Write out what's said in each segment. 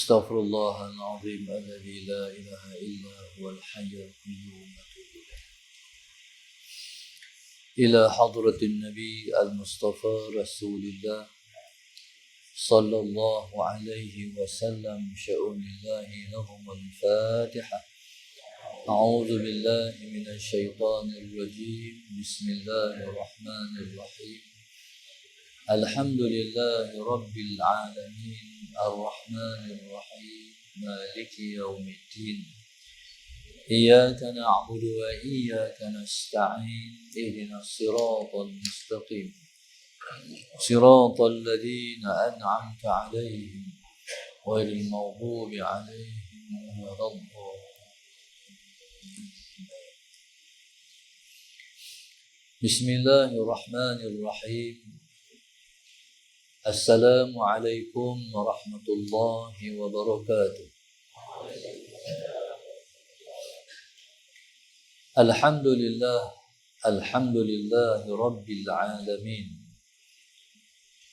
أستغفر الله العظيم الذي لا إله إلا هو الحي القيوم إلى حضرة النبي المصطفى رسول الله صلى الله عليه وسلم شؤون الله لهم الفاتحة. أعوذ بالله من الشيطان الرجيم. بسم الله الرحمن الرحيم. الحمد لله رب العالمين الرحمن الرحيم مالك يوم الدين. إياك نعبد وإياك نستعين. اهدنا الصراط المستقيم صراط الذين أنعمت عليهم غير المغضوب عليهم ولا الضالين. بسم الله الرحمن الرحيم. السلام عليكم ورحمة الله وبركاته. الحمد لله رب العالمين.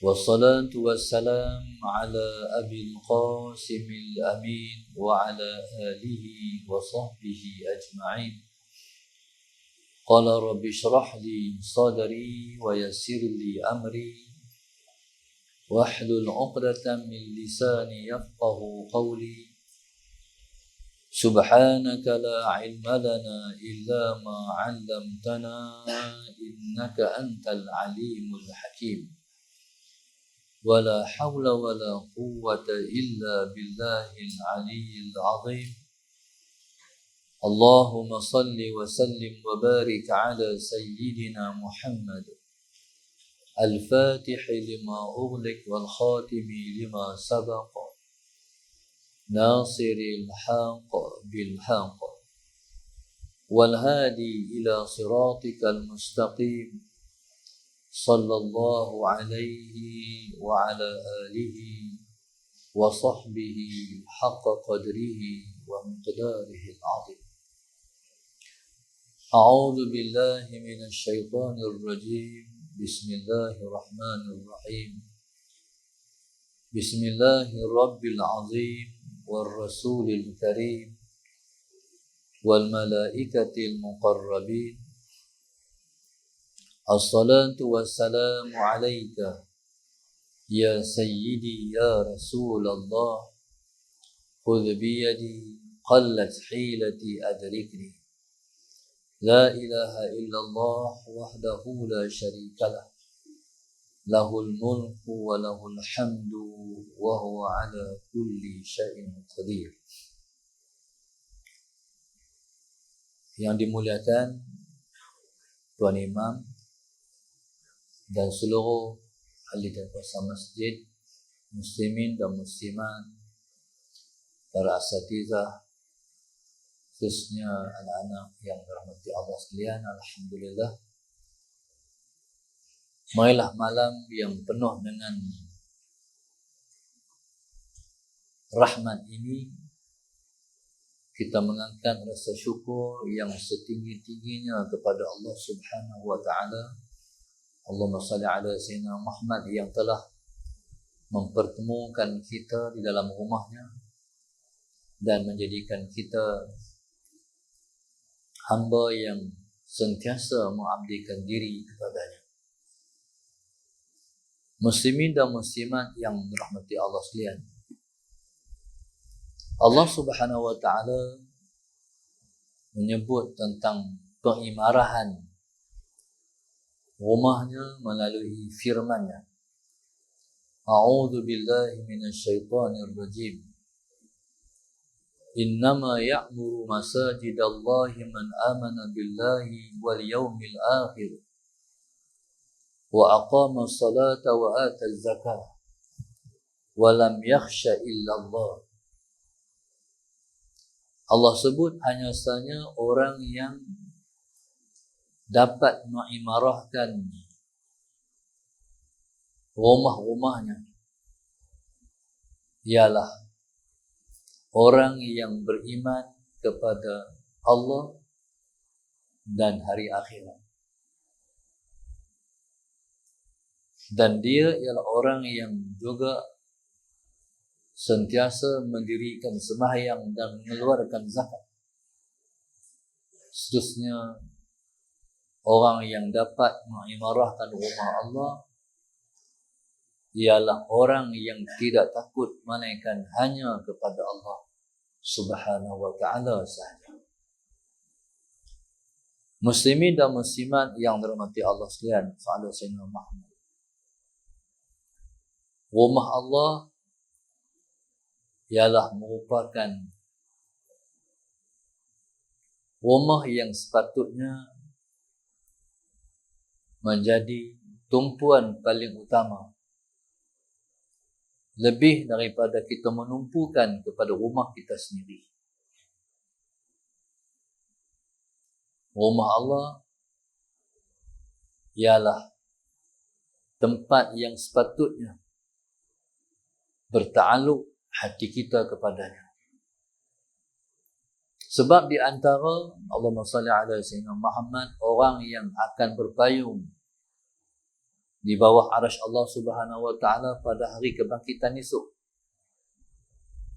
والصلاة والسلام على أبي القاسم الأمين وعلى آله وصحبه أجمعين. قال رب اشرح لي صدري ويسر لي أمري واحلل عقدة من لساني يفقه قولي. سبحانك لا علم لنا إلا ما علمتنا إنك أنت العليم الحكيم. ولا حول ولا قوة إلا بالله العلي العظيم. اللهم صل وسلم وبارك على سيدنا محمد الفاتح لما أغلق والخاتم لما سبق ناصر الحق بالحق والهادي إلى صراطك المستقيم صلى الله عليه وعلى آله وصحبه حق قدره ومقداره العظيم. أعوذ بالله من الشيطان الرجيم. بسم الله الرحمن الرحيم. بسم الله الرب العظيم والرسول الكريم والملائكة المقربين. الصلاة والسلام عليك يا سيدي يا رسول الله. خذ بيدي قلت حيلتي أدركني. لا إله إلا الله وحده لا شريك له. له الملك وله الحمد وهو على كل شيء قدير. Yang dimuliakan Tuan Imam dan seluruh ahli dan kuasa masjid, muslimin dan muslimat, para asatizah, khususnya anak-anak yang dirahmati Allah sekalian. Alhamdulillah, marilah malam yang penuh dengan rahmat ini kita mengangkat rasa syukur yang setinggi-tingginya kepada Allah Subhanahu wa taala. Allahumma salli ala sayyidina Muhammad yang telah mempertemukan kita di dalam rumahnya dan menjadikan kita hamba yang sentiasa mengabdikan diri kepadanya. Muslimin dan muslimat yang dirahmati Allah sekalian, Allah Subhanahu wa taala menyebut tentang pengimarahan rumahnya melalui firman-Nya. A'udzu billahi minasyaitonir rajim. Innama ya'muru masajidallahi man amana billahi wal yawmil akhir wa aqama as-salata wa ata az-zakah wa lam yakhsha illa Allah. Allah sebut hanya saja orang yang dapat mengimarahkan rumah-rumahnya ialah orang yang beriman kepada Allah dan hari akhirat. Dan dia ialah orang yang juga sentiasa mendirikan sembahyang dan mengeluarkan zakat. Seterusnya, orang yang dapat mengimarahkan rumah Allah ialah orang yang tidak takut melainkan hanya kepada Allah Subhanahu wa ta'ala sahaja. Muslimin dan muslimat yang dirahmati Allah sekalian, sallallahu alaihi wasallam. Rumah Allah ialah merupakan rumah yang sepatutnya menjadi tumpuan paling utama, lebih daripada kita menumpukan kepada rumah kita sendiri. Rumah Allah ialah tempat yang sepatutnya bertakluk hati kita kepadanya. Sebab di antara Allahumma salli ala sayyidina Muhammad, orang yang akan berpayung di bawah arasy Allah Subhanahu wa ta'ala pada hari kebangkitan esok,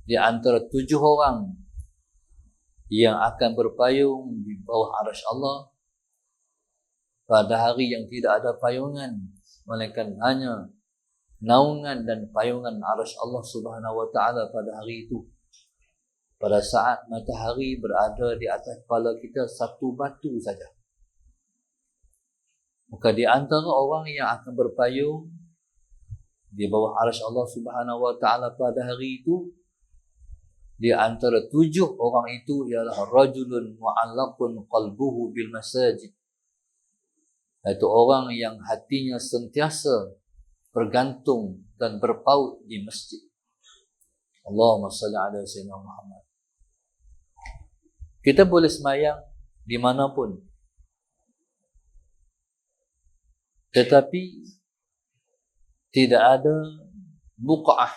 di antara 7 orang yang akan berpayung di bawah arasy Allah pada hari yang tidak ada payungan melainkan hanya naungan dan payungan arasy Allah Subhanahu wa ta'ala pada hari itu. Pada saat matahari berada di atas kepala kita satu batu saja. Maka di antara orang yang akan berpayung di bawah arasy Allah Subhanahu wa ta'ala pada hari itu, di antara 7 orang itu ialah rajulun mu'allaqun qalbuhu bil masajid. Iaitu orang yang hatinya sentiasa bergantung dan berpaut di masjid. Allahumma salli ala sayyidina Muhammad. Kita boleh sembahyang dimanapun, tetapi tidak ada buqa'ah,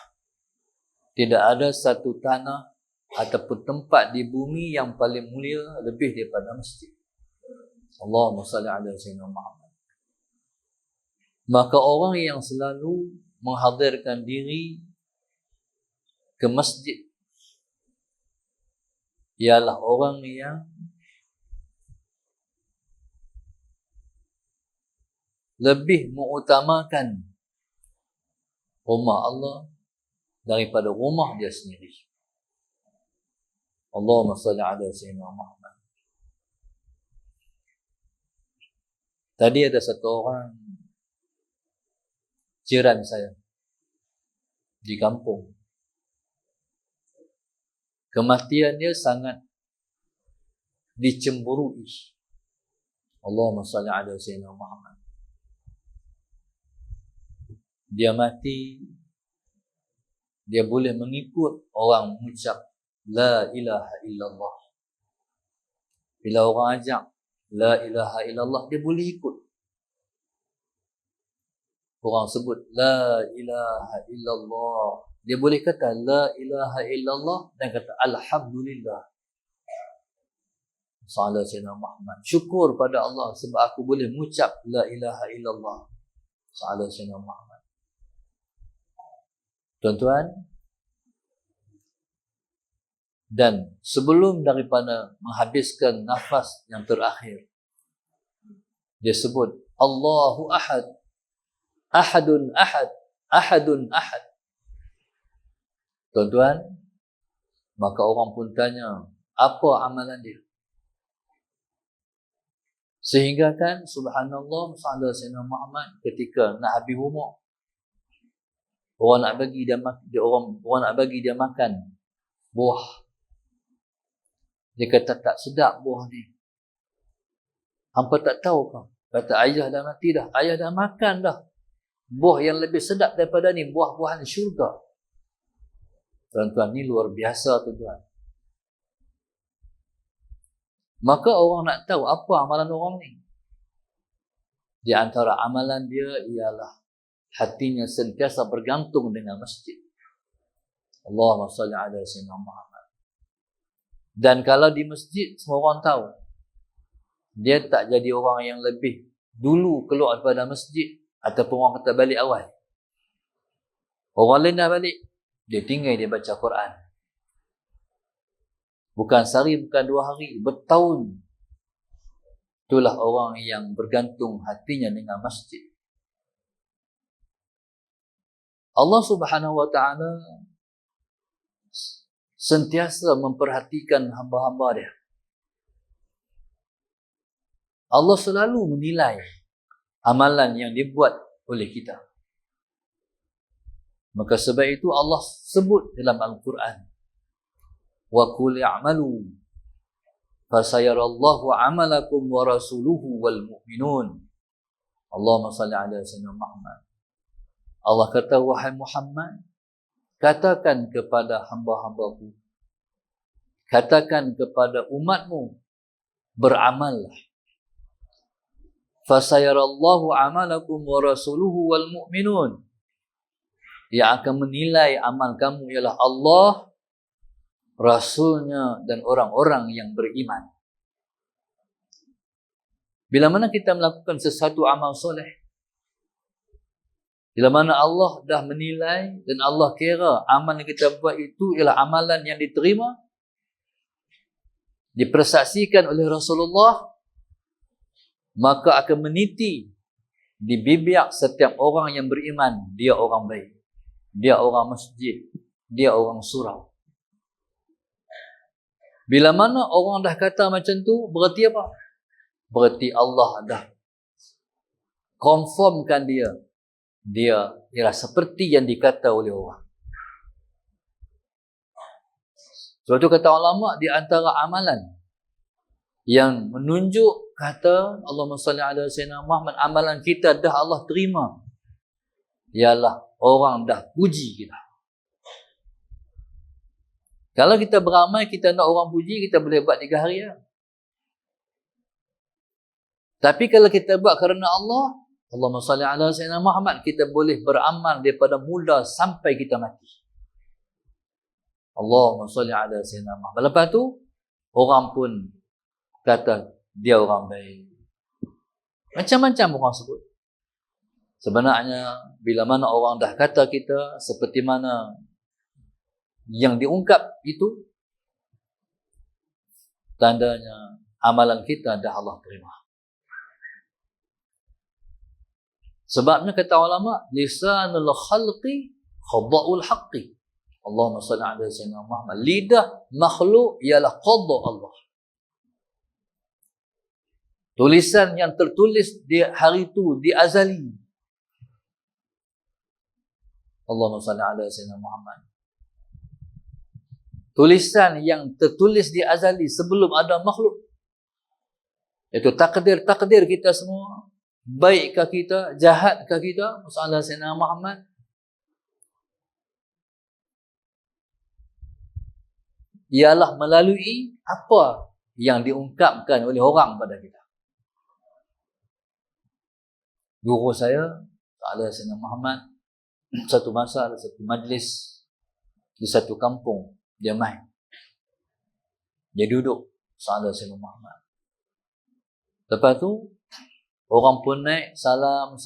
tidak ada satu tanah ataupun tempat di bumi yang paling mulia lebih daripada masjid. Allahumma salli ala sayyidina Muhammad. Maka orang yang selalu menghadirkan diri ke masjid ialah orang yang lebih mengutamakan rumah Allah daripada rumah dia sendiri. Allahumma salli ala sayyidina Muhammad. Tadi ada satu orang jiran saya di kampung. Kematian dia sangat dicemburui. Allahumma salli ala sayyidina Muhammad. Dia mati, dia boleh mengikut orang mengucap la ilaha illallah. Bila orang ajak la ilaha illallah, dia boleh ikut. Orang sebut la ilaha illallah, dia boleh kata la ilaha illallah dan kata alhamdulillah. Sallallahu alaihi wasallam. Syukur pada Allah sebab aku boleh mengucap la ilaha illallah. Sallallahu alaihi wasallam. Tuan-tuan, dan sebelum daripada menghabiskan nafas yang terakhir, dia sebut Allahu ahad, ahadun ahad, ahadun ahad. Tuan-tuan, maka orang pun tanya, apa amalan dia? Sehingga kan subhanallah sallallahu alaihi wasallam Muhammad ketika nak habis umur, orang nak bagi dia makan buah. Dia kata tak sedap buah ni. Hampa tak tahu ke? Kata ayah dah mati dah. Ayah dah makan dah. Buah yang lebih sedap daripada ni, buah-buahan syurga. Tuan-tuan, ni luar biasa tuan-tuan. Maka orang nak tahu apa amalan orang ni. Di antara amalan dia ialah hatinya sentiasa bergantung dengan masjid. Allahumma salli ala sayyidina Muhammad. Dan kalau di masjid, semua orang tahu, dia tak jadi orang yang lebih dulu keluar daripada masjid ataupun orang kata balik awal. Orang lain dah balik, Dia tinggal dia baca Quran. Bukan sehari, bukan 2 hari, bertahun. Itulah orang yang bergantung hatinya dengan masjid. Allah Subhanahu wa ta'ala sentiasa memperhatikan hamba-hamba dia. Allah selalu menilai amalan yang dibuat oleh kita. Maka sebab itu Allah sebut dalam Al-Quran, wa qul i'malu fasayarallahu 'amalakum wa rasuluhu wal mu'minun. Allahumma salli ala sayyidina Muhammad. Allah kata, wahai Muhammad, katakan kepada hamba-hambaku, katakan kepada umatmu, beramallah. Fasayarallahu 'amalakum wa rasuluhu wal mu'minun. Yang akan menilai amal kamu ialah Allah, Rasulnya dan orang-orang yang beriman. Bila mana kita melakukan sesuatu amal soleh, bila mana Allah dah menilai dan Allah kira amal yang kita buat itu ialah amalan yang diterima, dipersaksikan oleh Rasulullah, maka akan meniti di bibir setiap orang yang beriman, dia orang baik, dia orang masjid, dia orang surau. Bila mana orang dah kata macam tu, berarti apa? Berarti Allah dah confirmkan dia ialah seperti yang dikata oleh orang. Sebab tu kata ulama, di antara amalan yang menunjuk kata Allahumma salli ala sayyidina Muhammad, amalan kita dah Allah terima, ialah orang dah puji kita. Kalau kita beramal, kita nak orang puji, kita boleh buat 3 hari lah. Tapi kalau kita buat kerana Allah, Allahumma salli ala sayyidina Muhammad, kita boleh beramal daripada mula sampai kita mati. Allahumma salli ala sayyidina Muhammad. Lepas tu, orang pun kata dia orang baik. Macam-macam orang sebut. Sebenarnya, bila mana orang dah kata kita seperti mana yang diungkap itu, tandanya amalan kita dah Allah terima. Sebabnya kata ulama, lisanul khalqi khada'ul haqqi. Allahumma salli ala sayyidina Muhammad. Lidah makhluk ialah qada Allah. Tulisan yang tertulis di hari itu, di azali. Allahumma salli ala sayyidina Muhammad. Tulisan yang tertulis di azali sebelum ada makhluk. Itu takdir-takdir kita semua. Baikkah kita, jahatkah kita, masalah Sayyidina Muhammad. Ialah melalui apa yang diungkapkan oleh orang pada kita. Guru saya, masalah Sayyidina Muhammad, satu masa, satu majlis di satu kampung, dia main. Dia duduk, masalah Sayyidina Muhammad. Lepas tu, orang pun naik, salam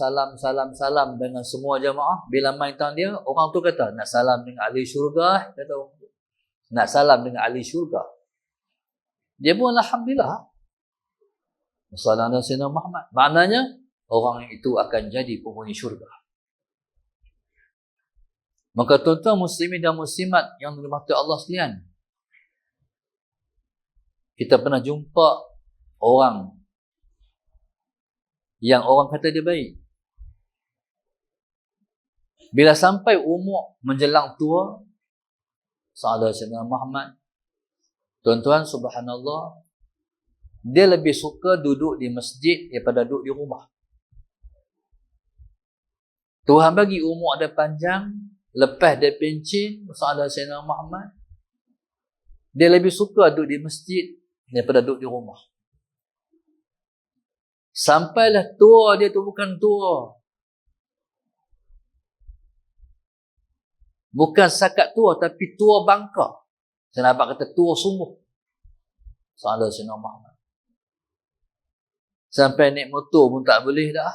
dengan semua jamaah. Bila main tangan dia, orang tu kata, nak salam dengan ahli syurga. Kata orang tu, nak salam dengan ahli syurga. Dia pun Alhamdulillah. Wassalamualaikum Sayyidina Muhammad. Maknanya, orang itu akan jadi penghuni syurga. Maka tuan-tuan muslimin dan muslimat yang dirahmati Allah sekalian, kita pernah jumpa orang yang orang kata dia baik. Bila sampai umur menjelang tua, Sahabat Sayyidina Muhammad, tuan-tuan subhanallah, dia lebih suka duduk di masjid daripada duduk di rumah. Tuhan bagi umur ada panjang, lepas dia pencin, Sahabat Sayyidina Muhammad, dia lebih suka duduk di masjid daripada duduk di rumah. Sampailah tua dia tu bukan tua. Bukan sakat tua, tapi tua bangka. Sahabat kata tua sungguh. Sahabat Sayyidina Muhammad. Sampai naik motor pun tak boleh dah.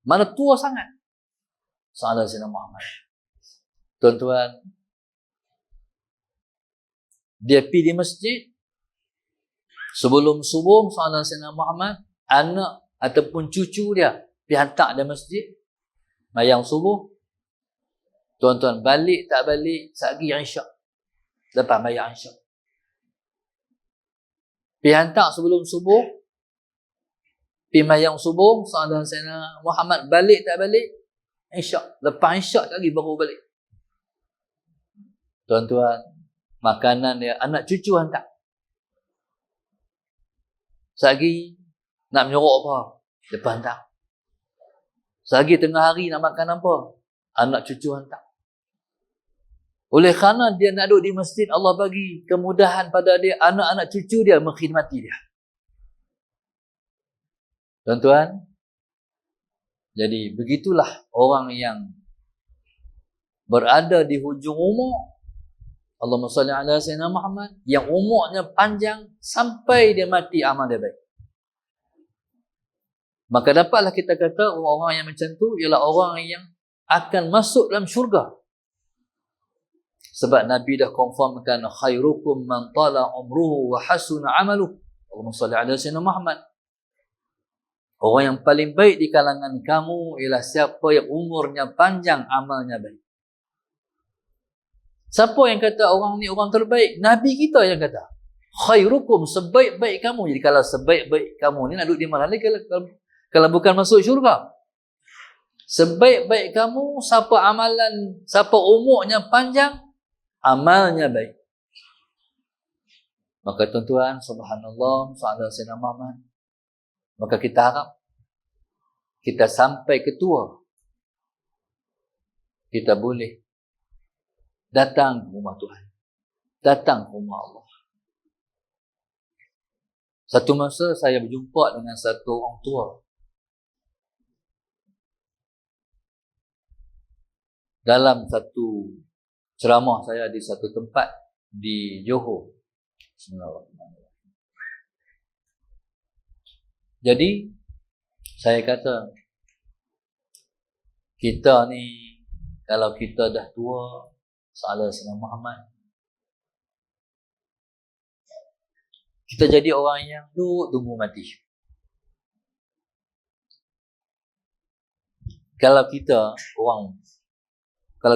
Mana tua sangat. Sahabat Sayyidina Muhammad. Tuan-tuan, dia pergi di masjid, sebelum subuh, sahabat Sayyidina Muhammad, anak ataupun cucu dia, pergi hantar dia masjid, mayang subuh. Tuan-tuan, balik tak balik, sehari Isyak. Lepas mayang Isyak. Pergi hantar sebelum subuh, pergi mayang subuh, sahabat Sayyidina Muhammad, balik tak balik, Isyak. Lepas Isyak lagi baru balik. Tuan-tuan, makanan dia, anak cucu hantar. Sehari nak menyorok apa? Lepas hantar. Sehari tengah hari nak makan apa? Anak cucu hantar. Oleh kerana dia nak duduk di masjid, Allah bagi kemudahan pada dia, anak-anak cucu dia mengkhidmati dia. Tuan-tuan, jadi begitulah orang yang berada di hujung umur, Allahumma salli ala Sayyidina Muhammad, yang umurnya panjang sampai dia mati amal dia baik. Maka dapatlah kita kata orang-orang yang macam tu ialah orang yang akan masuk dalam syurga. Sebab Nabi dah confirmkan khairukum man tala umruhu wa hasuna amaluh. Allahumma salli ala Sayyidina Muhammad. Orang yang paling baik di kalangan kamu ialah siapa yang umurnya panjang, amalnya baik. Siapa yang kata orang ni orang terbaik? Nabi kita yang kata. Khairukum, sebaik-baik kamu. Jadi kalau sebaik-baik kamu ni nak duduk di mana lagi kalau bukan masuk syurga? Sebaik-baik kamu, siapa umurnya panjang, amalnya baik. Maka tuan-tuan, subhanallah, sahabat Sayyidina Muhammad, maka kita harap kita sampai ke tua, kita boleh datang ke rumah Tuhan, datang ke rumah Allah. Satu masa saya berjumpa dengan satu orang tua. Dalam satu ceramah saya di satu tempat di Johor. Jadi saya kata, kita ni kalau kita dah tua, salah Sayyidina Muhammad, kita jadi orang yang duduk tunggu mati. Kalau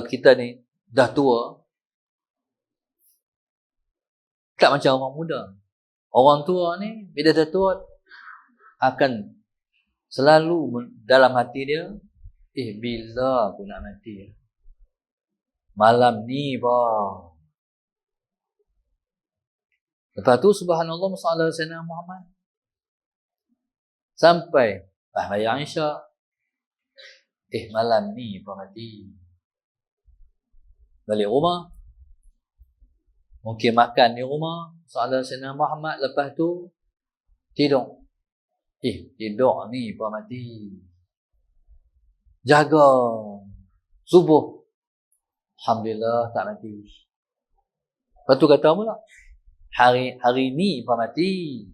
kita ni dah tua, tak macam orang muda. Orang tua ni bila dah tua akan selalu dalam hati dia, bila aku nak mati? Malam ni bah. Lepas tu subhanallah sallallahu alaihi wasallam Muhammad sampai mayang Isyak, malam ni bah mati. Balik rumah, mungkin makan di rumah sallallahu alaihi wasallam Muhammad, lepas tu tidur. Tidur ni bah mati. Jaga subuh, alhamdulillah tak mati. Lepas tu kata pula, hari ni apa mati.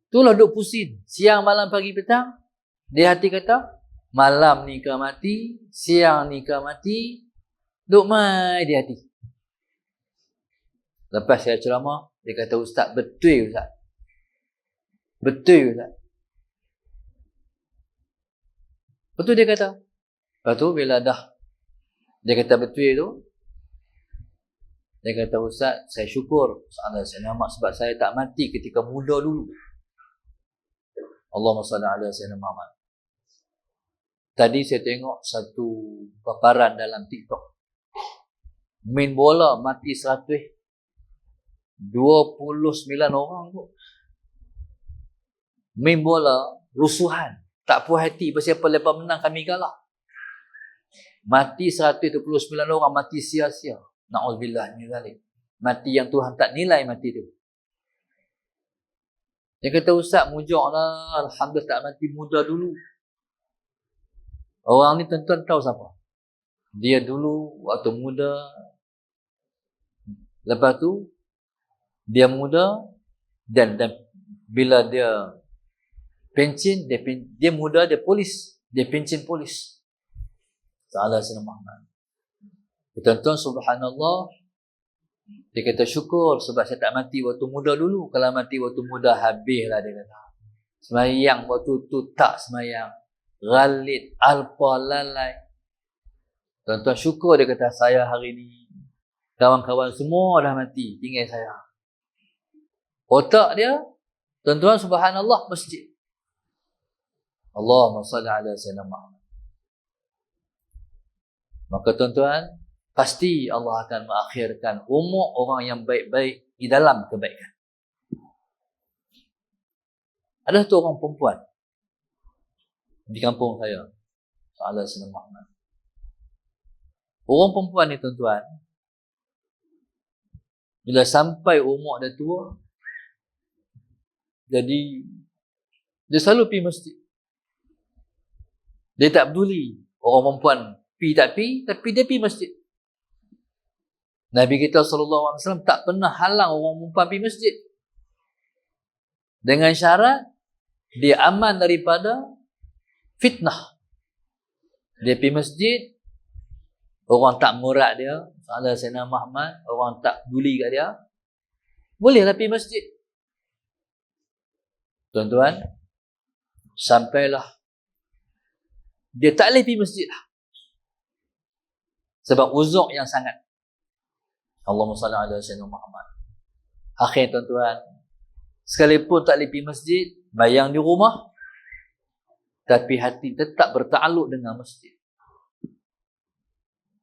Itulah duk pusing. Siang, malam, pagi, petang. Dia hati kata, malam ni ke mati, siang ni ke mati. Duk mai di hati. Lepas saya ceramah, dia kata, Ustaz, betul Ustaz. Betul Ustaz. Lepas tu dia kata, lepas tu bila dah dia kata betul tu, dia kata, Ustaz, saya syukur saya nama sebab saya tak mati ketika muda dulu. Allahumma salli ala Sayyidina Muhammad. Tadi saya tengok satu paparan dalam TikTok. Main bola mati 129 orang tu. Main bola, rusuhan. Tak puas hati siapa lepas menang kami kalah. Mati 129 orang, mati sia-sia. Na'udzubillah min zalik. Mati yang Tuhan tak nilai mati tu. Dia kata, Ustaz, mujaklah. Alhamdulillah tak mati muda dulu. Orang ni tuan-tuan tahu siapa? Dia dulu waktu muda. Lepas tu, dia muda. Dan bila dia pencin, dia muda, dia polis. Dia pencin polis. Salah Sayyidina Muhammad. Tuan-tuan, subhanallah, dia kata syukur sebab saya tak mati waktu muda dulu. Kalau mati waktu muda, habislah dia kata. Semayang waktu tu tak semayang. Ghalit, alpa, lalai. Tuan-tuan, syukur dia kata, saya hari ni, kawan-kawan semua dah mati, tinggal saya. Otak dia, tuan-tuan, subhanallah, masjid. Allahumma salli ala sayyidina Muhammad. Maka tuan-tuan, pasti Allah akan mengakhirkan umur orang yang baik-baik di dalam kebaikan. Ada tu orang perempuan di kampung saya, ala sayyidina Muhammad. Orang perempuan ni tuan-tuan, bila sampai umur dah tua, jadi dia selalu pergi masjid. Dia tak peduli orang perempuan pergi tak pergi, tapi dia pergi masjid. Nabi kita SAW tak pernah halang orang perempuan pergi masjid. Dengan syarat dia aman daripada fitnah. Dia pergi masjid, orang tak mengurat dia, salah Sayyidina Muhammad, orang tak peduli kat dia, bolehlah pergi masjid. Tuan-tuan, sampailah dia tak boleh pergi masjid lah. Sebab uzur yang sangat. Allahumma salli ala Sayyidina Muhammad. Akhirnya tuan-tuan, sekalipun tak boleh pergi masjid, bayang di rumah, tapi hati tetap bertakluk dengan masjid.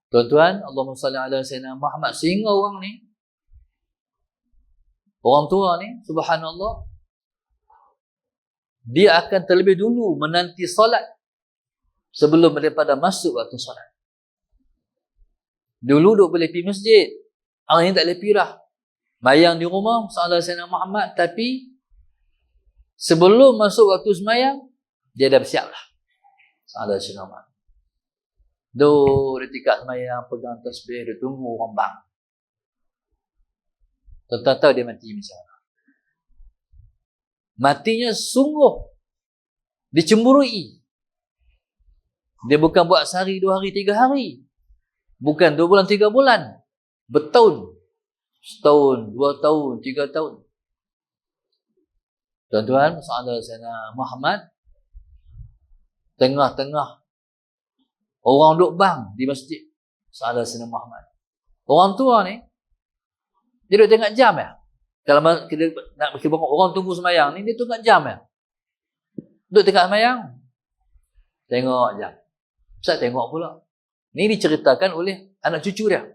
Tuan-tuan, Allahumma salli ala Sayyidina Muhammad, sehingga orang ni, orang tua ni, subhanallah, dia akan terlebih dulu menanti solat sebelum daripada masuk waktu solat. Dulu duk boleh pergi masjid, hari ni tak boleh pergi dah. Bayang di rumah, salat Sayyidina Muhammad, tapi sebelum masuk waktu semayang, dia dah bersiap lah. Salat Sayyidina Muhammad. Dia tingkat semayang, pegang tasbih, dia tunggu orang bang. Tuan-tuan tahu dia mati macam mana? Matinya sungguh dicemburui. Dia bukan buat sehari, 2 hari, 3 hari. Bukan 2 bulan, 3 bulan. Bertahun. Setahun, 2 tahun, 3 tahun. Tuan-tuan, sahabat Sayyidina Muhammad, tengah-tengah orang duduk bang di masjid. Sahabat Sayyidina Muhammad. Orang tua ni, dia duduk tengok jam ya. Kalau kita nak orang tunggu semayang ni, dia tengok jam ya. Duduk tengok semayang, tengok jam. Ustaz tengok pula. Ni diceritakan oleh anak cucu dia.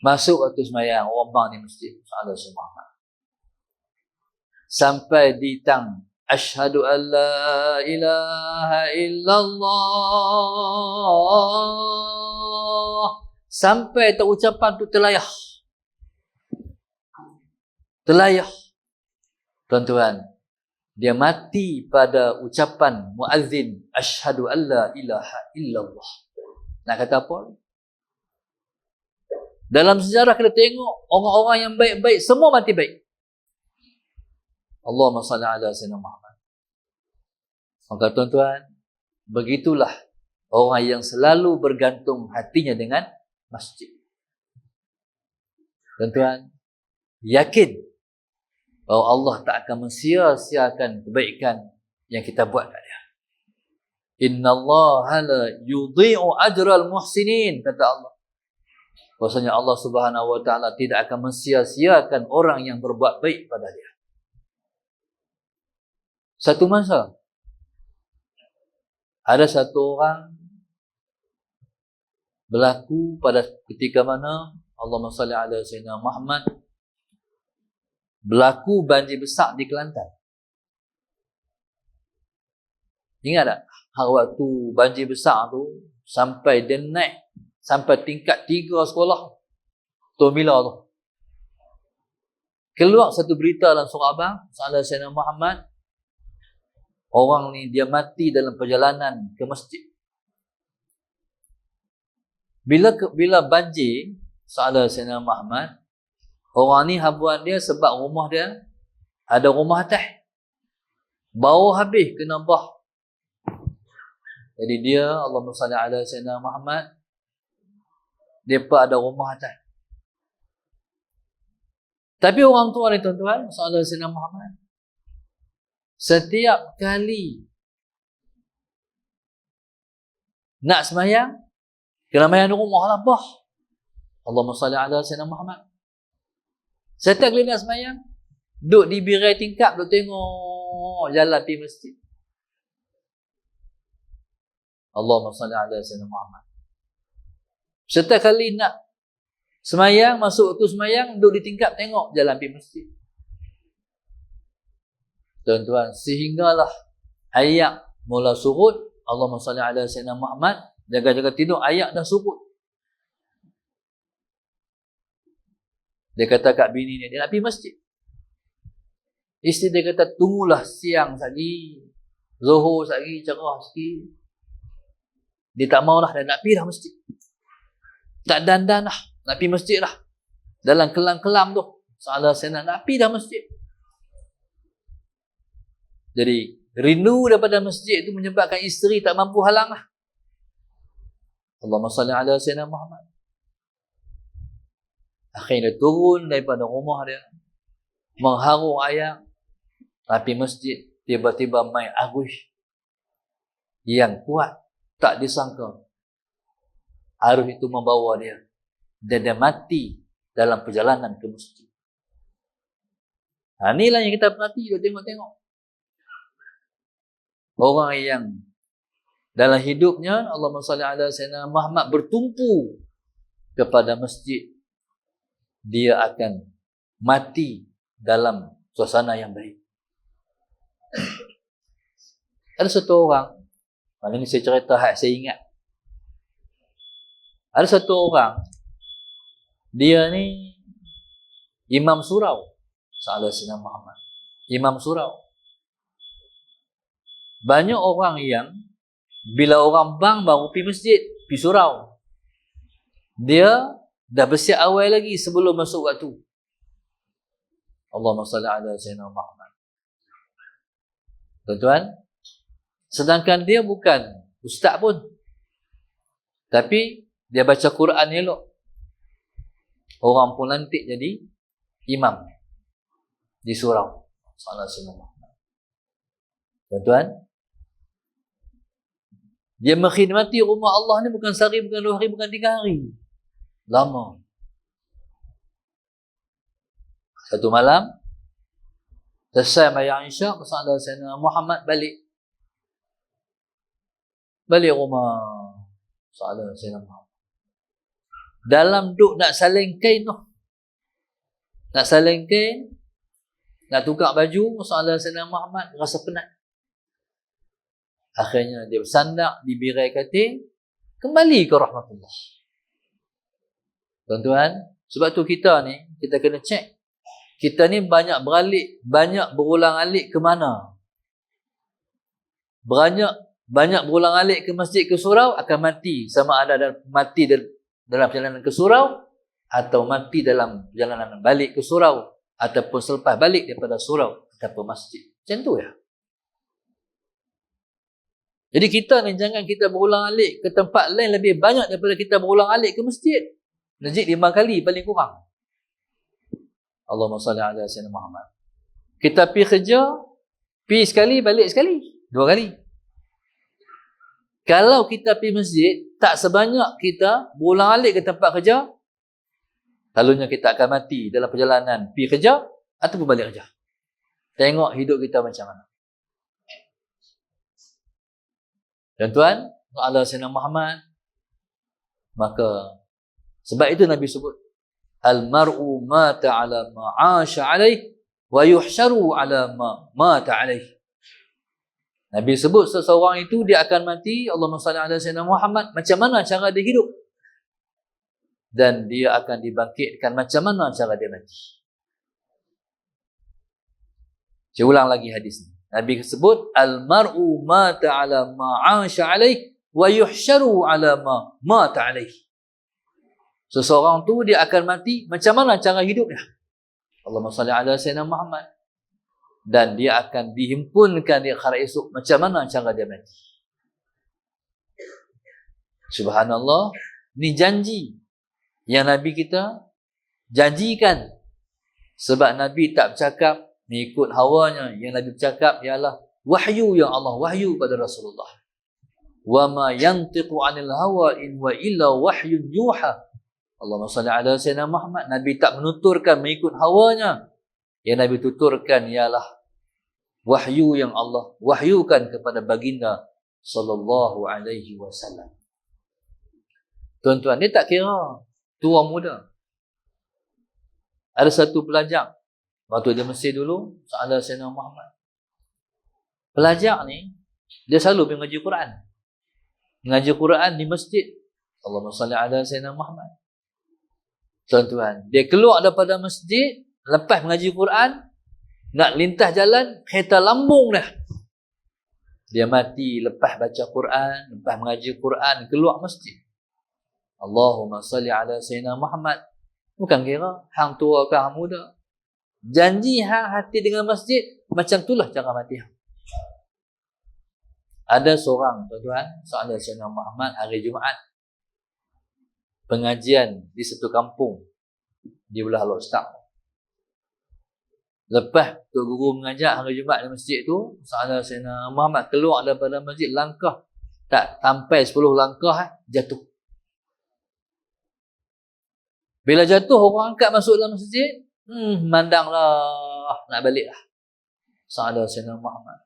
Masuk waktu semayang, orang bang di masjid. Sahabat Sayyidina Muhammad. Sampai di tang, asyhadu an la ilaha illallah. Sampai terucapan tu terlayah. Terlayah. Tuan-tuan, dia mati pada ucapan muazzin, asyhadu an la ilaha illallah. Nak kata apa? Dalam sejarah kita tengok orang-orang yang baik-baik semua mati baik. Allahumma salli ala Sayyidina Muhammad. Maka tuan-tuan, begitulah orang yang selalu bergantung hatinya dengan masjid. Tuan-tuan, yakin bahawa Allah tak akan mensia-siakan kebaikan yang kita buat kat dia. Inna Allah la yudhi'u ajral muhsinin, kata Allah. Bahasanya Allah Subhanahu wa taala tidak akan mensia-siakan orang yang berbuat baik pada dia. Satu masa ada satu orang berlaku pada ketika mana Allahumma salli ala Sayyidina Muhammad, berlaku banjir besar di Kelantan. Ingat tak? Waktu banjir besar tu sampai dia naik sampai tingkat 3 sekolah Tuan Mila tu. Keluar satu berita dalam surah Abang, Salah Sayyidina Muhammad, orang ni dia mati dalam perjalanan ke masjid. Bila banjir, Salah Sayyidina Muhammad, orang ni habuan dia sebab rumah dia ada rumah atas. Bau habis kena bah. Jadi dia, Allahumma salli ala Sayyidina Muhammad, Mereka ada rumah atas. Tapi orang tua ni tuan-tuan, saudara Sayyidina Muhammad, setiap kali nak semayang, kena semayang di rumah lah, bah. Allahumma salli ala Sayyidina Muhammad. Setiap kali nak semayang, duduk di birai tingkap, duduk tengok jalan pergi masjid. Allahumma salli ala Sayyidina Muhammad. Setiap kali nak semayang, masuk waktu semayang, duduk di tingkap, tengok jalan pergi masjid. Tuan-tuan, sehinggalah ayat mula surut, Allahumma salli ala Sayyidina Muhammad, jaga-jaga tidur, ayat dah surut. Dia kata kat bini ni, dia nak pergi masjid. Isteri dia kata, tunggulah siang lagi, zuhur lagi, cerah sikit. Dia tak maulah, dia nak pergi dah masjid. Tak dandan lah, nak pergi masjid lah. Dalam kelam-kelam tu, salah saya nak pergi dah masjid. Jadi, rindu daripada masjid itu menyebabkan isteri tak mampu halang lah. Allahumma salli ala Sayyidina Muhammad. Akhirnya dia turun daripada rumah dia, mengharu ayam, tapi masjid tiba-tiba main agus yang kuat, tak disangka arus itu membawa dia dan dia mati dalam perjalanan ke masjid. Inilah yang kita perhati, kita tengok-tengok orang yang dalam hidupnya Allahumma salli ala Sayyidina Muhammad bertumpu kepada masjid, dia akan mati dalam suasana yang baik. Ada satu orang, ini saya cerita saya ingat. Ada satu orang, dia ni imam surau, salah Sayyidina Muhammad, imam surau. Banyak orang yang bila orang bang baru pergi masjid, pergi surau. Dia dah bersiap awal lagi sebelum masuk waktu. Allahumma salli ala Sayyidina Muhammad. Tuan-tuan, sedangkan dia bukan ustaz pun, tapi dia baca Quran elok. Orang pun lantik jadi imam di surau. Salah Sayyidina Muhammad. Tuan-tuan, dia mengkhidmati rumah Allah ni bukan sehari, bukan 2 hari, bukan 3 hari. Lama. Satu malam, selesai mayang isyak, bersama Sayyidina Muhammad balik rumah bersama Sayyidina Muhammad. Dalam duk nak saling kain tu, nak tukar baju, bersama Sayyidina Muhammad rasa penat. Akhirnya dia bersandar di birai katil, kembali ke rahmatullah. Tuan-tuan, sebab tu kita ni, kita kena cek. Kita ni banyak berulang-alik ke mana? Banyak berulang-alik ke masjid, ke surau, akan mati. Sama ada mati dalam perjalanan ke surau, atau mati dalam perjalanan balik ke surau, ataupun selepas balik daripada surau, ataupun masjid. Macam tu ya. Jadi kita ni jangan kita berulang-alik ke tempat lain lebih banyak daripada kita berulang-alik ke masjid. Masjid 5 kali paling kurang. Allahumma salli ala Sayyidina Muhammad. Kita pergi kerja, pergi sekali, balik sekali, 2 kali. Kalau kita pergi masjid, tak sebanyak kita berulang-alik ke tempat kerja, selalunya kita akan mati dalam perjalanan pergi kerja ataupun balik kerja. Tengok hidup kita macam mana. Tuan-tuan, ala Sayyidina Muhammad, maka sebab itu Nabi sebut al-mar'u mata ala ma 'asha alaih wa yuhsyaru ala ma mata alaih. Nabi sebut seseorang itu dia akan mati, Allahumma salli ala Sayyidina Muhammad, macam mana cara dia hidup, dan dia akan dibangkitkan macam mana cara dia mati. Saya ulang lagi hadis ni. Nabi sebut al-mar'u mata ala ma 'asha alaih wa yuhsyaru ala ma mata alaih. Seseorang tu dia akan mati, macam mana cara hidup dia? Allahumma salli ala Sayyidina Muhammad. Dan dia akan dihimpunkan di akhirat esok, macam mana cara dia mati? Subhanallah, ni janji yang Nabi kita janjikan. Sebab Nabi tak bercakap mengikut hawanya. Yang Nabi bercakap ialah wahyu yang Allah wahyu pada Rasulullah. Wa ma yantiqu 'anil hawa in wa illa wahyun yuha. Allahumma salli ala sayyidina Muhammad. Nabi tak menuturkan mengikut hawanya. Yang Nabi tuturkan ialah wahyu yang Allah wahyukan kepada baginda sallallahu alaihi wasallam. Tuan-tuan, dia tak kira tua muda. Ada satu pelajar, waktu dia Mesir dulu, Sahabat Sayyidina Muhammad. Pelajar ni, dia selalu pergi mengaji Quran. Mengaji Quran di masjid. Allahumma salli ala Sayyidina Muhammad. Tuan-tuan, dia keluar daripada masjid, lepas mengaji Quran, nak lintas jalan, kereta lambung dah. Dia mati lepas baca Quran, lepas mengaji Quran, keluar masjid. Allahumma salli ala Sayyidina Muhammad. Bukan kira hang tua ke hang muda. Janji hang hati dengan masjid, macam itulah cara mati hang. Ada seorang, tuan-tuan, Sahabat Sayyidina Muhammad hari Jumaat. Pengajian di satu kampung di belah Al-Ustaz. Lepas Tok Guru mengajak hari Jumaat di masjid tu, Sahabat Sayyidina Muhammad keluar daripada masjid, langkah tak sampai 10 langkah jatuh. Bila jatuh, orang angkat masuk dalam masjid, mandanglah nak balik lah. Sahabat Sayyidina Muhammad.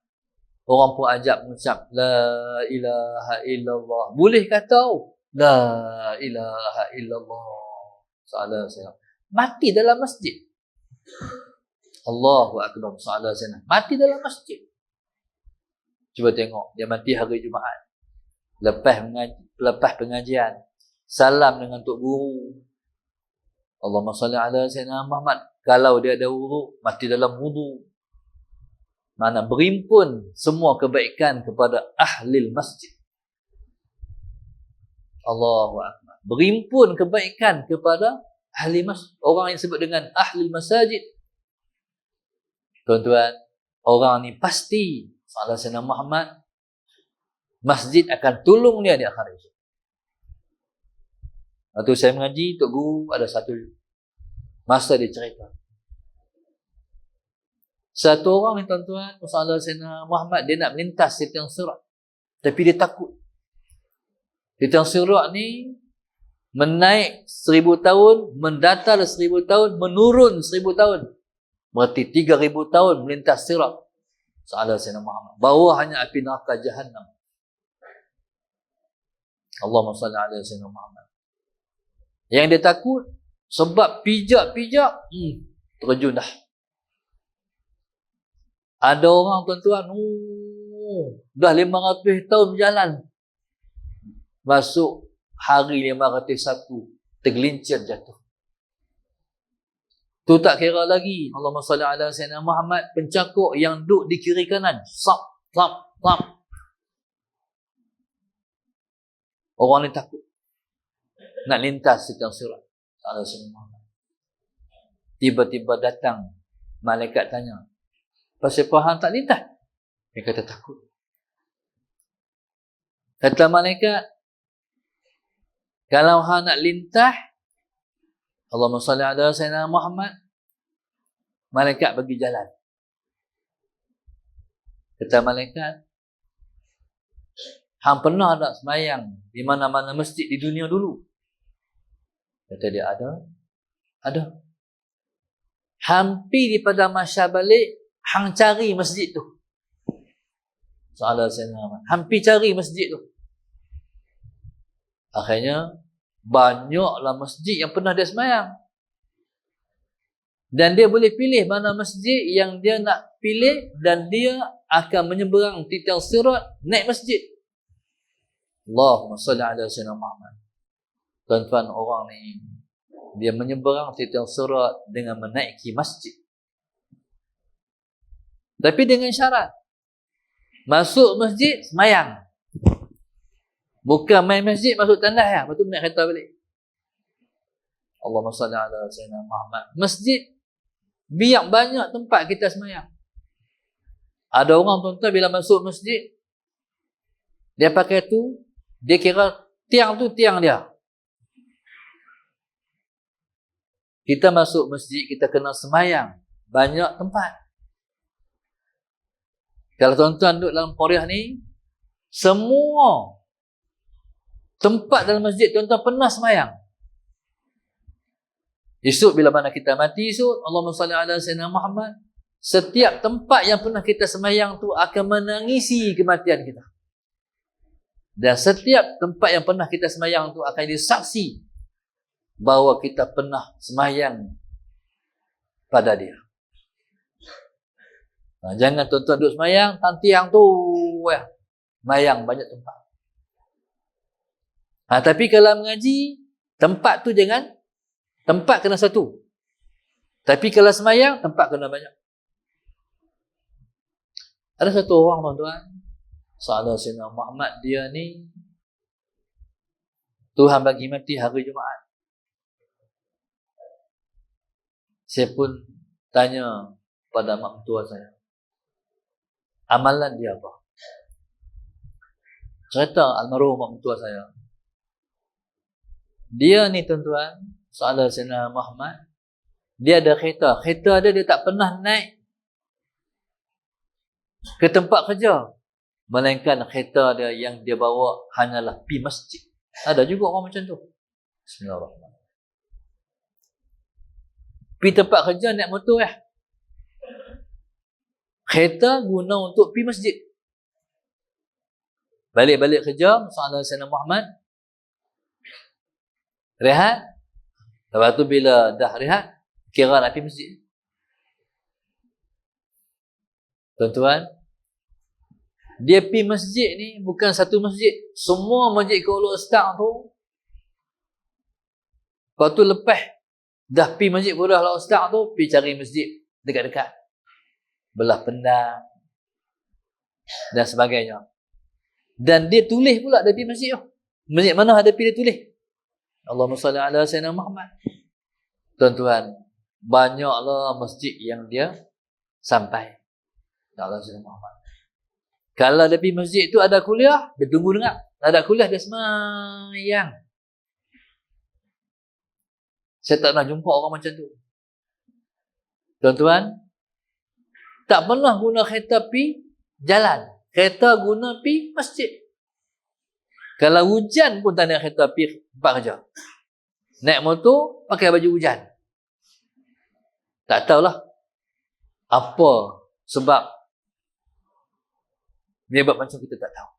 Orang pun ajak mengucap la ilaha illallah. Boleh kata la ilaha illallah. Sahabat Sayyidina mati dalam masjid. Allahu akbar. Sahabat Sayyidina mati dalam masjid. Cuba tengok, dia mati hari Jumaat. Lepas pengajian, salam dengan Tok Guru. Allahumma salli ala Sayyidina Muhammad. Kalau dia ada wudu, mati dalam wudu. Mana berimpun semua kebaikan kepada ahli masjid. Allahu akbar. Berimpun kebaikan kepada ahli masjid. Orang yang disebut dengan ahli masjid. Tuan-tuan, orang ni pasti sahabat Sayyidina Muhammad, masjid akan tolong dia di akhirat. Waktu saya mengaji, Tok Guru ada satu masa dia cerita. Satu orang ni, tuan-tuan, sahabat Sayyidina Muhammad, dia nak melintas di tiang sirat. Tapi dia takut. Di tiang sirat ni, menaik 1000 tahun, mendatar 1000 tahun, menurun 1000 tahun. Berarti 3000 tahun melintas sirat. Sahabat Sayyidina Muhammad. Bawah hanya api neraka Jahannam. Allahumma salli ala Sayyidina Muhammad. Yang dia takut, sebab pijak-pijak, terjun dah. Ada orang, tuan-tuan, dah 500 tahun berjalan. Masuk hari 501, tergelincir jatuh. Tu tak kira lagi. Allahumma salli ala Sayyidina Muhammad, pencakuk yang duduk di kiri kanan. Sap. Orang ni takut. Nak lintas di tiang sirat. Tiba-tiba datang malaikat tanya, pasal apa hang tak lintas? Dia kata takut. Kata malaikat, kalau hang nak lintas, Allahumma salli ala Sayyidina Muhammad, malaikat bagi jalan. Kata malaikat, hang pernah tak sembahyang di mana-mana masjid di dunia dulu? Kata dia, ada. Hampir di pada masa balik, hang cari masjid tu. Sahabat Sayyidina Muhammad, hampir cari masjid tu. Akhirnya, banyaklah masjid yang pernah dia sembahyang. Dan dia boleh pilih mana masjid yang dia nak pilih, dan dia akan menyeberang tiang sirat naik masjid. Allahumma salli ala Sayyidina Muhammad. Tuan-tuan, orang ni dia menyeberang tiang sirat dengan menaiki masjid. Tapi dengan syarat, masuk masjid sembahyang. Bukan main masjid masuk tandas ya, lepas tu naik kereta balik. Allahumma salli ala Sayyidina Muhammad. Masjid, biar banyak tempat kita sembahyang. Ada orang, tuan-tuan, bila masuk masjid, dia pakai tu, dia kira tiang tu tiang dia. Kita masuk masjid, kita kena semayang. Banyak tempat. Kalau tuan-tuan duduk dalam Korea ni, semua tempat dalam masjid tuan-tuan pernah semayang. Esok bila mana kita mati esok, Allahumma salli ala sayyidina Muhammad, setiap tempat yang pernah kita semayang tu akan menangisi kematian kita. Dan setiap tempat yang pernah kita semayang tu akan disaksi bahawa kita pernah semayang pada dia. Nah, jangan tuan-tuan duduk semayang, tantiang tu semayang banyak tempat. Tapi kalau mengaji, tempat tu jangan, tempat kena satu. Tapi kalau semayang, tempat kena banyak. Ada satu orang tuan-tuan, Sahabat Sayyidina Muhammad, dia ni Tuhan bagi mati hari Jumaat. Saya pun tanya pada mak mentua saya, amalan dia apa? Cerita almarhum mak mentua saya, dia ni tuan-tuan, Sahabat Sayyidina Muhammad, dia ada kereta. Kereta dia tak pernah naik ke tempat kerja, melainkan kereta dia yang dia bawa hanyalah pergi masjid. Ada juga orang macam tu. Bismillahirrahmanirrahim. Pergi tempat kerja naik motor kereta guna untuk pergi masjid. Balik-balik kerja, Sahabat Sayyidina Muhammad, rehat. Lepas tu bila dah rehat, kira nak pergi masjid. Tuan-tuan, dia pergi masjid ni bukan satu masjid. Semua masjid Kuala Ustaz tu. Lepas tu lepas dah pergi masjid Kuala Ustaz tu, pergi cari masjid dekat-dekat. Belah Pendang dan sebagainya. Dan dia tulis pula dia pergi masjid tu. Masjid mana ada pergi dia tulis. Allahumma salli ala sayyidina Muhammad. Tuan-tuan, banyaklah masjid yang dia sampai. Allah sayyidina Muhammad. Kalau dia pergi masjid tu ada kuliah, dia tunggu dengar. Ada kuliah, dia semayang. Saya tak pernah jumpa orang macam tu. Tuan-tuan, tak pernah guna kereta pergi jalan. Kereta guna pergi masjid. Kalau hujan pun tak naik kereta pergi tempat kerja. Naik motor, pakai baju hujan. Tak tahulah apa sebab. Sebab macam kita tak tahu.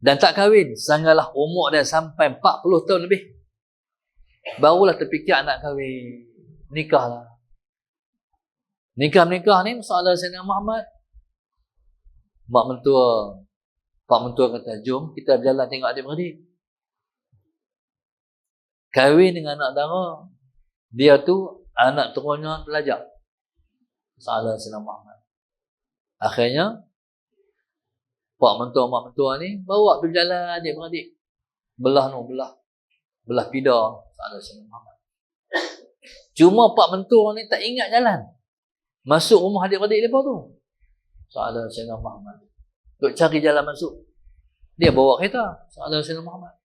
Dan tak kahwin. Sanggalah umur dia sampai 40 tahun lebih. Barulah terfikir nak kahwin. Nikahlah. Nikah-nikah ni, Sahabat Sayyidina Muhammad, mak mentua, pak mentua kata, jom kita berjalan tengok adik-beradik. Kahwin dengan anak dara. Dia tu anak turunnya pelajar. Sahabat Sayyidina Muhammad. Akhirnya, pak mentua, mak mentua ni bawa pergi berjalan adik-beradik. Belah pida. Sahabat Sayyidina Muhammad. Cuma pak mentua ni tak ingat jalan. Masuk rumah adik-beradik mereka tu. Sahabat Sayyidina Muhammad. Duk cari jalan masuk. Dia bawa kereta. Sahabat Sayyidina Muhammad.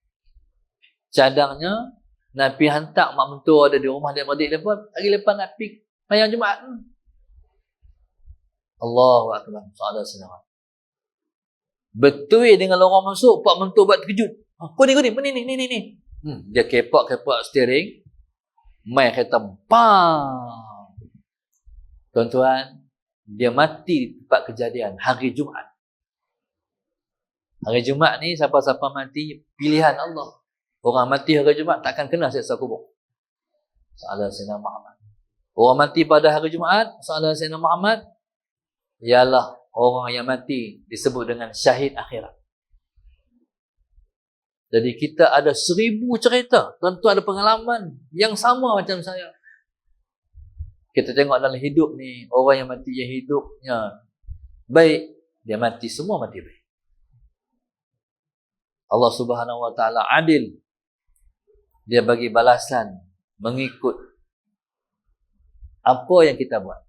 Cadangnya, nak pergi hantar mak mentua ada di rumah adik-beradik mereka. Hari lepas nak pergi mayang Jumaat. Allahu Akbar. Sahabat Sayyidina Muhammad. Betul dengan orang masuk, pak mentua buat terkejut. Kuning, ni. Dia kepak steering. Main kereta. Bam. Tuan-tuan, dia mati di tempat kejadian hari Jumaat. Hari Jumaat ni, siapa-siapa mati, pilihan Allah. Orang mati hari Jumaat takkan kena siksa kubur. Sahabat Sayyidina Muhammad. Orang mati pada hari Jumaat, Sahabat Sayyidina Muhammad, ialah orang yang mati disebut dengan syahid akhirat. Jadi kita ada 1000 cerita. Tentu ada pengalaman yang sama macam saya. Kita tengok dalam hidup ni, orang yang mati yang hidupnya baik, dia mati semua mati baik. Allah Subhanahu Wa Taala adil. Dia bagi balasan mengikut apa yang kita buat.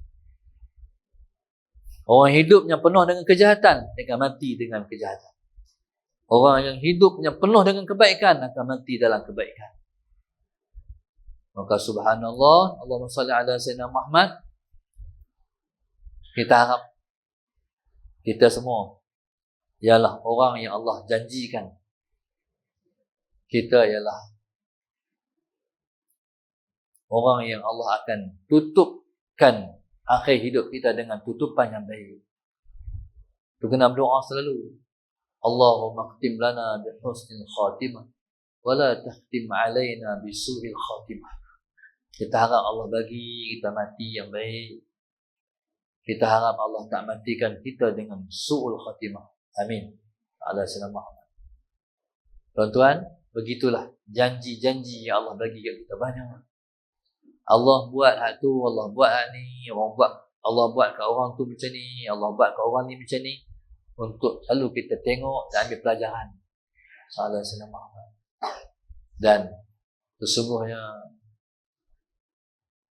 Orang hidupnya penuh dengan kejahatan, dia akan mati dengan kejahatan. Orang yang hidupnya penuh dengan kebaikan, akan mati dalam kebaikan. Maka subhanallah, Allahumma salli ala Sayyidina Muhammad. Kita harap kita semua ialah orang yang Allah janjikan. Kita ialah orang yang Allah akan tutupkan akhir hidup kita dengan tutupan yang baik. Itu kena berdoa selalu. Allahumma khtim lana bi husnil khatimah wa la takhtim alaina bi su'il khatimah. Kita harap Allah bagi kita mati yang baik. Kita harap Allah tak matikan kita dengan su'ul khatimah. Amin. Ala sayyidina Muhammad. Tuan-tuan, begitulah janji-janji yang Allah bagi kat kita banyak. Allah buat hak tu, Allah buat hak ni, Allah buat kat orang tu macam ni, Allah buat kat orang ni macam ni, untuk selalu kita tengok dan ambil pelajaran. Ala sayyidina Muhammad. Dan sesungguhnya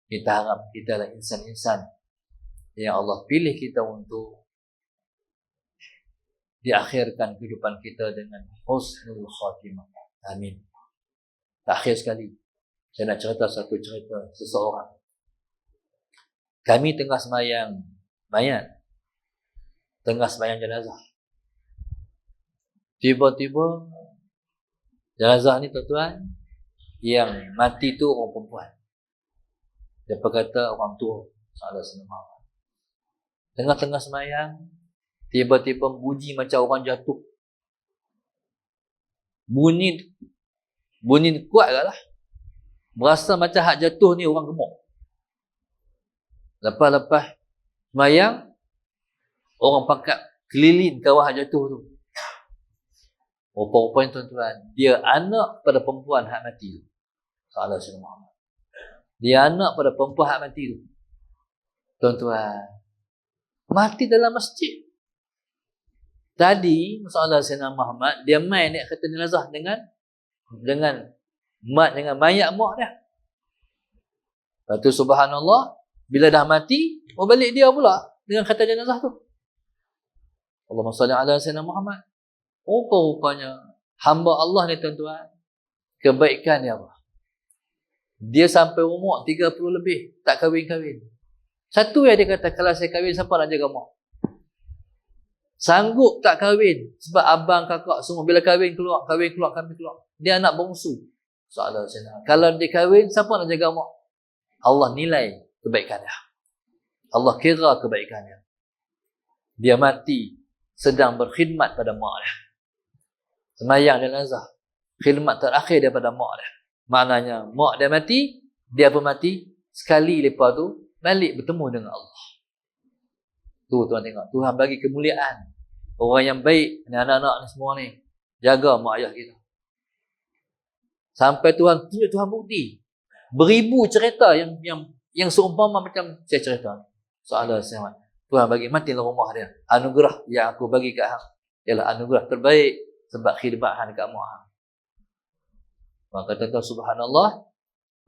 kita harap kita adalah insan-insan yang Allah pilih kita untuk diakhirkan kehidupan kita dengan husnul khatimah. Amin. Terakhir sekali, saya nak cerita satu cerita seseorang. Kami tengah sembahyang mayat, tengah sembahyang jenazah. Tiba-tiba jenazah ni tuan-tuan, yang mati tu orang perempuan. Dia berkata orang tua, salah senama. Tengah-tengah sembahyang, tiba-tiba bunyi macam orang jatuh. Bunyi kuat lah. Berasa macam hak jatuh ni orang gemuk. Lepas-lepas sembahyang, orang pakat keliling kawah hak jatuh tu. Rupa-rupanya tuan-tuan, dia anak pada perempuan hak mati tu. Salah senama. Dia anak pada perempuan hak mati tu. Tuan-tuan, mati dalam masjid. Tadi masalah Sayyidina Muhammad, dia main naik kereta jenazah dengan mayat mak dia. Lepas tu subhanallah, bila dah mati, balik dia pula dengan kereta jenazah tu. Allahumma salli ala Sayyidina Muhammad. Rupa-rupanya hamba Allah ni tuan-tuan, kebaikan dia apa? Dia sampai umur 30 lebih, tak kahwin-kahwin. Satu yang dia kata, kalau saya kahwin, siapa nak jaga mak? Sanggup tak kahwin. Sebab abang, kakak semua, bila kahwin keluar. Dia anak bongsu. Soalan saya. Kalau dia kahwin, siapa nak jaga mak? Allah nilai kebaikan dia. Allah kira kebaikan dia. Dia mati sedang berkhidmat pada mak dia. Sembahyang jenazah. Khidmat terakhir daripada mak dia. Maknanya, mak dia mati, dia pun mati. Sekali lepas tu, balik bertemu dengan Allah. Tu tuan tengok. Tuhan bagi kemuliaan. Orang yang baik, anak-anak ni semua ni, jaga mak ayah kita. Sampai Tuhan bukti. Beribu cerita yang seumpama macam saya cerita. Soalan saya. Tuhan bagi matilah rumah dia. Anugerah yang aku bagi kat hang ialah anugerah terbaik sebab khidmat hang dekat mak hang. Maka tuan-tuan subhanallah,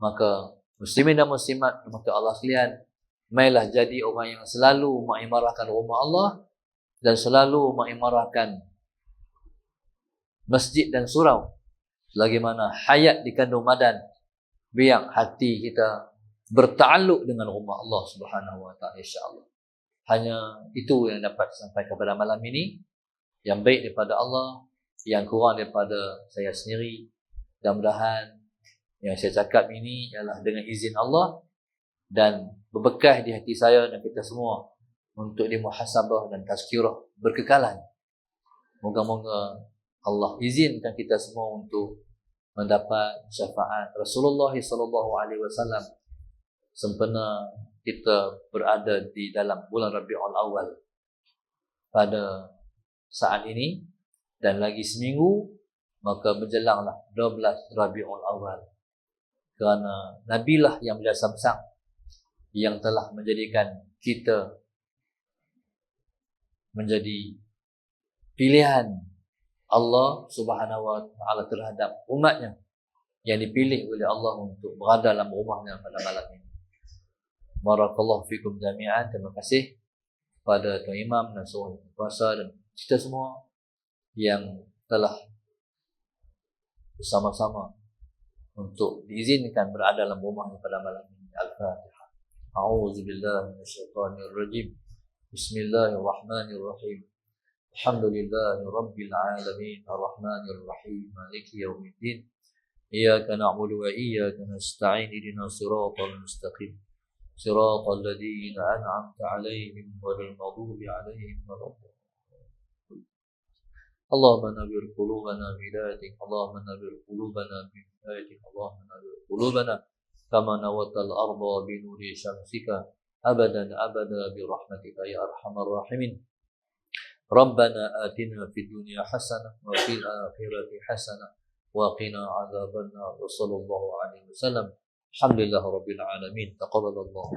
maka muslimin dan muslimat rahmat Allah sekalian, mailah jadi orang yang selalu mengimarahkan rumah Allah dan selalu mengimarahkan masjid dan surau. Sebagaimana hayat dikandung badan, biar hati kita bertakluk dengan rumah Allah Subhanahu wa taala insya-Allah. Hanya itu yang dapat sampaikan pada malam ini. Yang baik daripada Allah, yang kurang daripada saya sendiri. Mudah-mudahan yang saya cakap ini ialah dengan izin Allah dan berbekas di hati saya dan kita semua untuk dimuhasabah dan tazkirah berkekalan. Moga-moga Allah izinkan kita semua untuk mendapat syafaat Rasulullah SAW sempena kita berada di dalam bulan Rabiul Awal pada saat ini, dan lagi seminggu maka berjalanglah 12 Rabiul Awal. Kerana Nabilah yang berjasa besar yang telah menjadikan kita menjadi pilihan Allah Subhanahu wa taala terhadap umatnya yang dipilih oleh Allah untuk berada dalam rumahnya pada malam ini. Barakallahu fikum jami'an. Terima kasih kepada Tuan Imam dan seluruh puasa dan kita semua yang telah bersama-sama untuk diizinkan berada dalam rumahnya pada malam ini. Al-Fatihah. A'udzubillahi minasyaitonirrajim. Bismillahirrahmanirrahim. Alhamdulillahi rabbil alamin. Arrahmanirrahim. Maliki yaumiddin. Iyyaka na'budu wa iyyaka nasta'in. Ihdinas siratal mustaqim. Siratal ladzina an'amta 'alaihim ghairil maghdubi 'alaihim waladdallin. اللهم نور قلوبنا بهدايتك اللهم نور قلوبنا بهدايتك اللهم نور قلوبنا كما نورت الأرض بنور شمسك أبدا أبدا برحمتك يا أرحم الراحمين ربنا آتنا في الدنيا حسنة وفي الآخرة حسنة وقنا عذاب النار وصلى الله عليه وسلم الحمد لله رب العالمين تقبل الله